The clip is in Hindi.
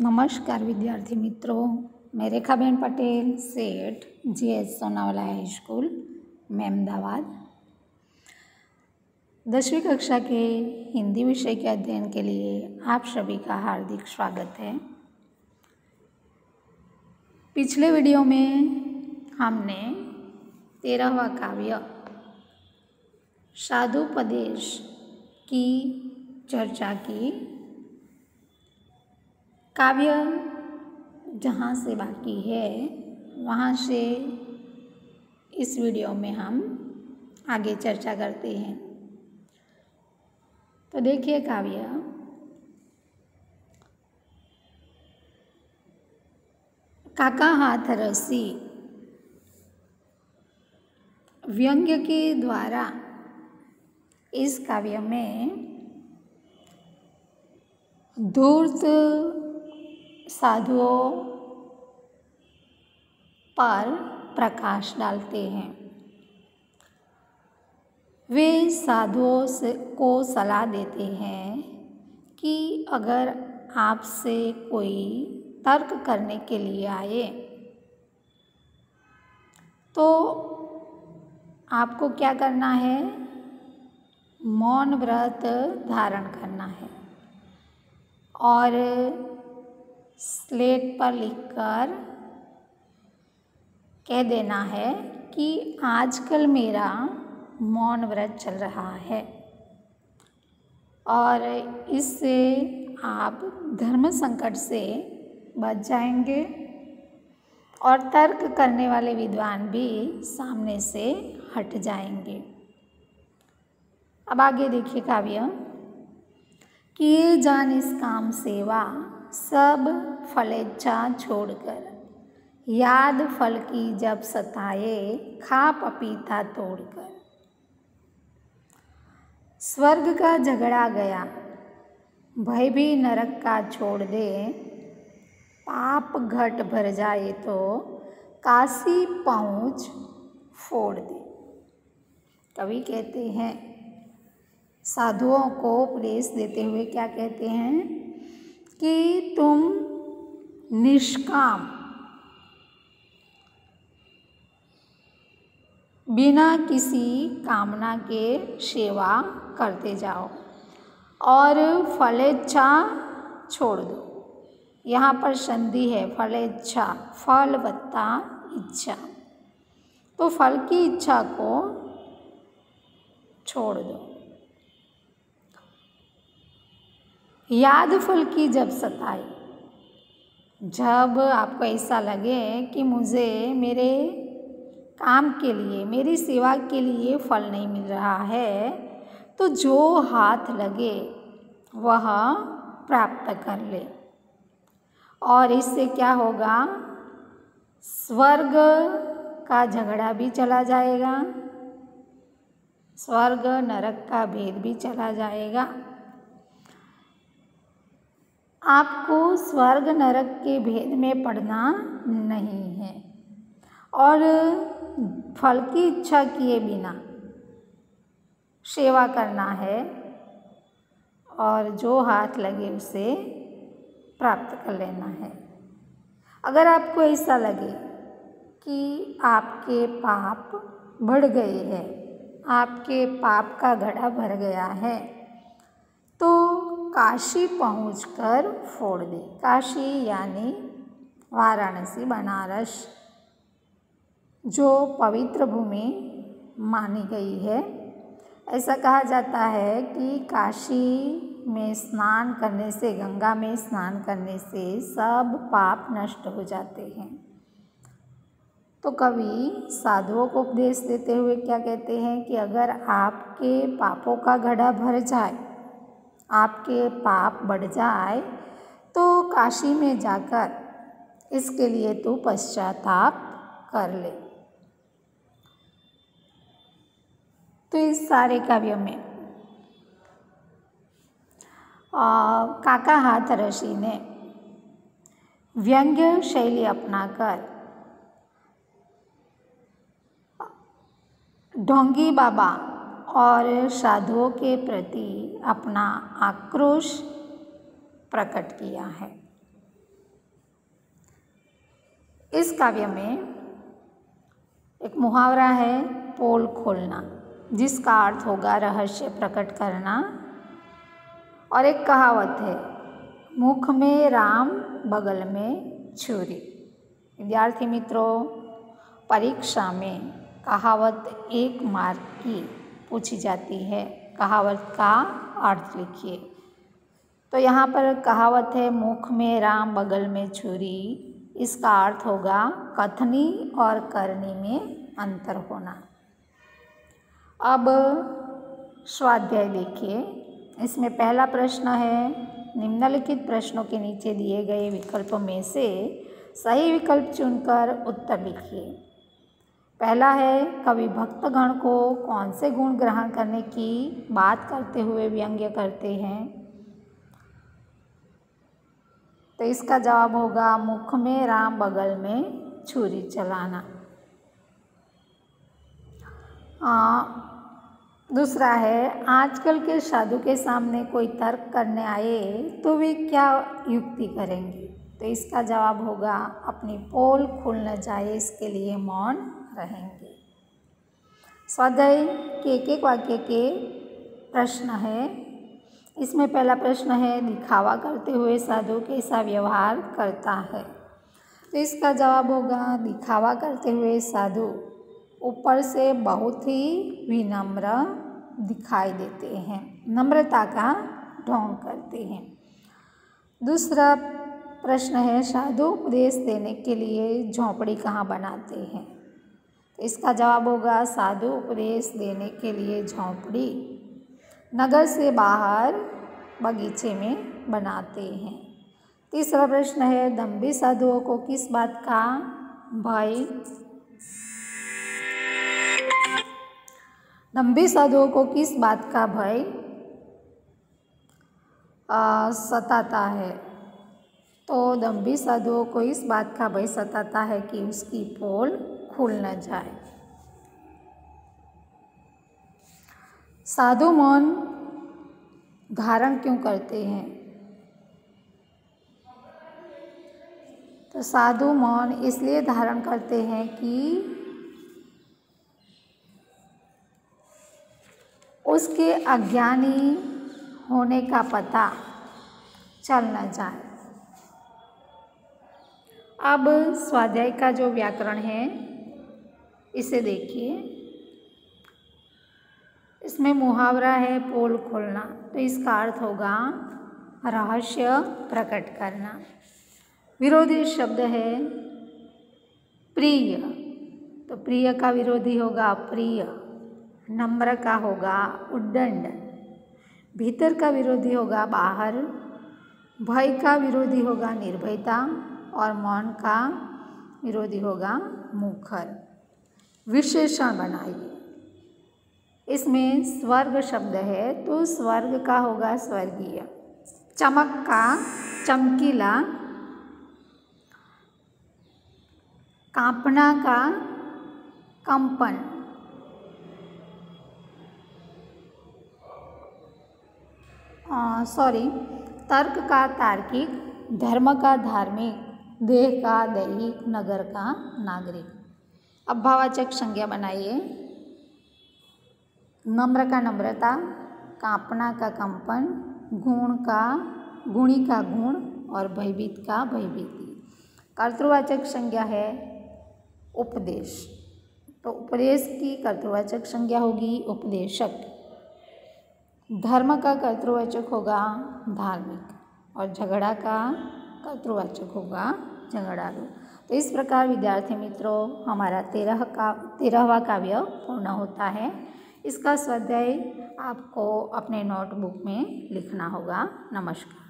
नमस्कार विद्यार्थी मित्रों, मैं रेखाबेन पटेल, सेठ GS Sonawala high school Mehmedabad 10वीं कक्षा के हिंदी विषय के अध्ययन के लिए आप सभी का हार्दिक स्वागत है। पिछले वीडियो में हमने 13वां काव्य साधुपदेश की चर्चा की। काव्य जहाँ से बाकी है वहाँ से इस वीडियो में हम आगे चर्चा करते हैं। तो देखिए काव्य काका हाथ रसी व्यंग्य के द्वारा इस काव्य में धूर्त साधुओं पर प्रकाश डालते हैं। वे साधुओं को सलाह देते हैं कि अगर आपसे कोई तर्क करने के लिए आए तो आपको क्या करना है? मौन व्रत धारण करना है और स्लेट पर लिखकर कह देना है कि आजकल मेरा मौन व्रत चल रहा है और इससे आप धर्म संकट से बच जाएंगे और तर्क करने वाले विद्वान भी सामने से हट जाएंगे। अब आगे देखिए काव्य। किए जान इस काम सेवा सब फलेच्छा छोड़कर, याद फल की जब सताए खा पपीता तोड़कर। स्वर्ग का झगड़ा गया भय भी नरक का छोड़ दे, पाप घट भर जाए तो काशी पहुँच फोड़ दे। कवि कहते हैं, साधुओं को उपदेश देते हुए क्या कहते हैं कि तुम निष्काम बिना किसी कामना के सेवा करते जाओ और फलेच्छा छोड़ दो। यहाँ पर संधि है फलेच्छा, फल वत्ता इच्छा, तो फल की इच्छा को छोड़ दो। याद फल की जब सताए, जब आपको ऐसा लगे कि मुझे मेरे काम के लिए, मेरी सेवा के लिए फल नहीं मिल रहा है, तो जो हाथ लगे वह प्राप्त कर ले। और इससे क्या होगा? स्वर्ग का झगड़ा भी चला जाएगा, स्वर्ग नरक का भेद भी चला जाएगा। आपको स्वर्ग नरक के भेद में पड़ना नहीं है और फल की इच्छा किए बिना सेवा करना है और जो हाथ लगे उसे प्राप्त कर लेना है। अगर आपको ऐसा लगे कि आपके पाप बढ़ गए हैं, आपके पाप का घड़ा भर गया है, तो काशी पहुंचकर फोड़ दे। काशी यानी वाराणसी, बनारस, जो पवित्र भूमि मानी गई है। ऐसा कहा जाता है कि काशी में स्नान करने से, गंगा में स्नान करने से सब पाप नष्ट हो जाते हैं। तो कवि साधुओं को उपदेश देते हुए क्या कहते हैं कि अगर आपके पापों का घड़ा भर जाए, आपके पाप बढ़ जाए, तो काशी में जाकर इसके लिए तू पश्चाताप कर ले। तो इस सारे काव्य में काका हाथ रसी ने व्यंग्य शैली अपनाकर ढोंगी बाबा और साधुओं के प्रति अपना आक्रोश प्रकट किया है। इस काव्य में एक मुहावरा है पोल खोलना, जिसका अर्थ होगा रहस्य प्रकट करना, और एक कहावत है मुख में राम बगल में छुरी। विद्यार्थी मित्रों, परीक्षा में कहावत 1 मार्क की पूछी जाती है। कहावत का अर्थ लिखिए। तो यहाँ पर कहावत है मुख में राम बगल में छुरी। इसका अर्थ होगा कथनी और करनी में अंतर होना। अब स्वाध्याय देखिए। इसमें पहला प्रश्न है, निम्नलिखित प्रश्नों के नीचे दिए गए विकल्पों में से सही विकल्प चुनकर उत्तर लिखिए। पहला है, कवि भक्तगण को कौन से गुण ग्रहण करने की बात करते हुए व्यंग्य करते हैं? तो इसका जवाब होगा मुख में राम बगल में छुरी चलाना। दूसरा है, आजकल के साधु के सामने कोई तर्क करने आए तो वे क्या युक्ति करेंगे? तो इसका जवाब होगा अपनी पोल खुल न जाए इसके लिए मौन रहेंगे। स्वाध्याय के एक वाक्य के प्रश्न है। इसमें पहला प्रश्न है, दिखावा करते हुए साधु कैसा व्यवहार करता है? तो इसका जवाब होगा दिखावा करते हुए साधु ऊपर से बहुत ही विनम्र दिखाई देते हैं, नम्रता का ढोंग करते हैं। दूसरा प्रश्न है, साधु उपदेश देने के लिए झोंपड़ी कहाँ बनाते हैं? तो इसका जवाब होगा साधु उपदेश देने के लिए झोंपड़ी नगर से बाहर बगीचे में बनाते हैं। तीसरा प्रश्न है, दम्भी साधुओं को किस बात का भय सताता है? तो दम्भी साधुओं को इस बात का भय सताता है कि उसकी पोल खुल न जाए। साधु मौन धारण क्यों करते हैं? तो साधु मौन इसलिए धारण करते हैं कि उसके अज्ञानी होने का पता चल न जाए। अब स्वाध्याय का जो व्याकरण है इसे देखिए। इसमें मुहावरा है पोल खोलना, तो इसका अर्थ होगा रहस्य प्रकट करना। विरोधी शब्द है प्रिय, तो प्रिय का विरोधी होगा अप्रिय। नम्र का होगा उद्दंड। भीतर का विरोधी होगा बाहर। भय का विरोधी होगा निर्भयता और मौन का विरोधी होगा मुखर। विशेषण बनाइए। इसमें स्वर्ग शब्द है, तो स्वर्ग का होगा स्वर्गीय। चमक का चमकीला। कांपना का कंपन। तर्क का तार्किक। धर्म का धार्मिक। देह का दैहिक। नगर का नागरिक। अब भाववाचक संज्ञा बनाइए। नम्र का नम्रता। कांपना का कंपन। गुण का गुणी का गुण और भयभीत का भयभीति। कर्तृवाचक संज्ञा है उपदेश, तो उपदेश की कर्तृवाचक संज्ञा होगी उपदेशक। धर्म का कर्तृवाचक होगा धार्मिक और झगड़ा का कर्तृवाचक होगा झगड़ालू। तो इस प्रकार विद्यार्थी मित्रों हमारा 13वां काव्य पूर्ण होता है। इसका स्वाध्याय आपको अपने नोटबुक में लिखना होगा। नमस्कार।